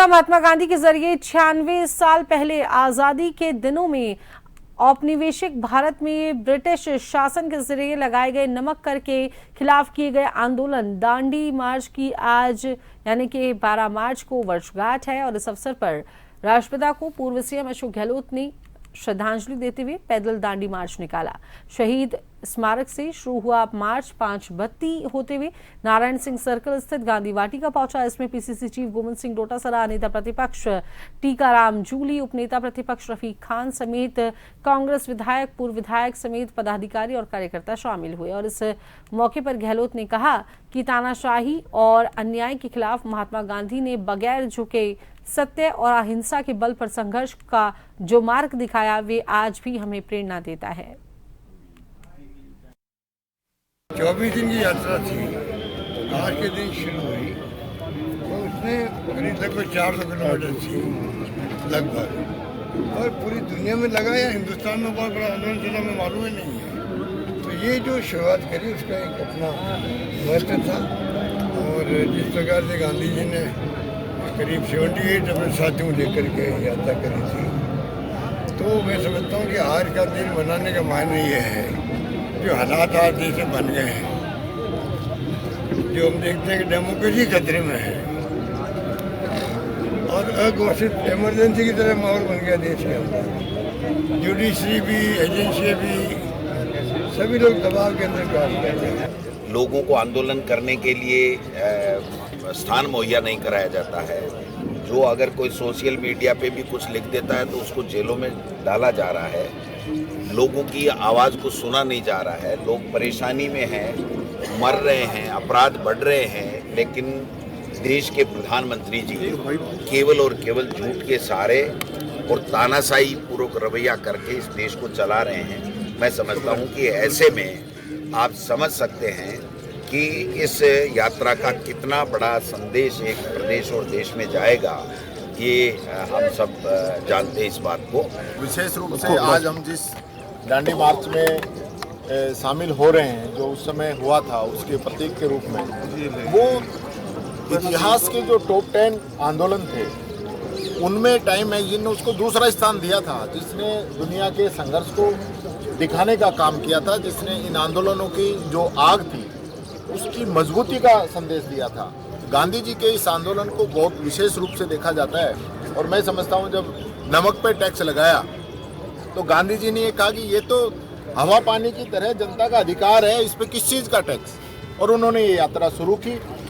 राष्ट्रपिता महात्मा गांधी के जरिए 96 साल पहले आजादी के दिनों में औपनिवेशिक भारत में ब्रिटिश शासन के जरिए लगाए गए नमक कर के खिलाफ किए गए आंदोलन दांडी मार्च की आज यानी कि 12 मार्च को वर्षगांठ है और इस अवसर पर राष्ट्रपिता को पूर्व सीएम अशोक गहलोत ने श्रद्धांजलि देते हुए पैदल दांडी मार्च निकाला। शहीद स्मारक से शुरू हुआ मार्च 5 बत्ती होते हुए नारायण सिंह सर्कल स्थित गांधी वाटिका पहुंचा। इसमें पीसीसी चीफ गोविंद सिंह डोटासरा, नेता प्रतिपक्ष टीकाराम जूली, उपनेता प्रतिपक्ष रफीक खान समेत कांग्रेस विधायक, पूर्व विधायक समेत पदाधिकारी और कार्यकर्ता शामिल हुए। और इस मौके पर गहलोत ने कहा कि तानाशाही और अन्याय के खिलाफ महात्मा गांधी ने बगैर झुके सत्य और अहिंसा के बल पर संघर्ष का जो मार्ग दिखाया वे आज भी हमें प्रेरणा देता है। 24 दिन की यात्रा थी, आज के दिन शुरू हुई तो उसमें करीब लगभग 400 किलोमीटर थी लगभग, और पूरी दुनिया में लगा या हिंदुस्तान में बहुत बड़ा आंदोलन चला में मालूम ही नहीं है। तो ये जो शुरुआत करी उसका एक अपना महत्व था। और जिस प्रकार से गांधी जी ने करीब 78 अपने साथियों लेकर के यात्रा करी थी, तो मैं समझता हूँ कि आज का दिन मनाने का मायने ये है जो हालात आज देश में बन गए हैं, जो हम देखते हैं कि डेमोक्रेसी खतरे में है और अघोषित इमरजेंसी की तरह माहौल बन गया देश के अंदर। जुडिशरी भी, एजेंसी भी, सभी लोग दबाव के अंदर काम कर रहे हैं। लोगों को आंदोलन करने के लिए स्थान मुहैया नहीं कराया जाता है। जो अगर कोई सोशल मीडिया पे भी कुछ लिख देता है तो उसको जेलों में डाला जा रहा है। लोगों की आवाज़ को सुना नहीं जा रहा है। लोग परेशानी में हैं, मर रहे हैं, अपराध बढ़ रहे हैं, लेकिन देश के प्रधानमंत्री जी केवल और केवल झूठ के सहारे और तानाशाही पूर्वक रवैया करके इस देश को चला रहे हैं। मैं समझता हूँ कि ऐसे में आप समझ सकते हैं कि इस यात्रा का कितना बड़ा संदेश एक प्रदेश और देश में जाएगा, ये हम सब जानते हैं इस बात को। विशेष रूप से आज हम जिस दांडी मार्च में शामिल हो रहे हैं, जो उस समय हुआ था उसके प्रतीक के रूप में, वो इतिहास के जो टॉप 10 आंदोलन थे उनमें टाइम मैगजीन ने उसको दूसरा स्थान दिया था, जिसने दुनिया के संघर्ष को दिखाने का काम किया था, जिसने इन आंदोलनों की जो आग थी उसकी मजबूती का संदेश दिया था। गांधी जी के इस आंदोलन को बहुत विशेष रूप से देखा जाता है। और मैं समझता हूँ जब नमक पे टैक्स लगाया तो गांधी जी ने ये कहा कि ये तो हवा पानी की तरह जनता का अधिकार है, इस पे किस चीज़ का टैक्स। और उन्होंने ये यात्रा शुरू की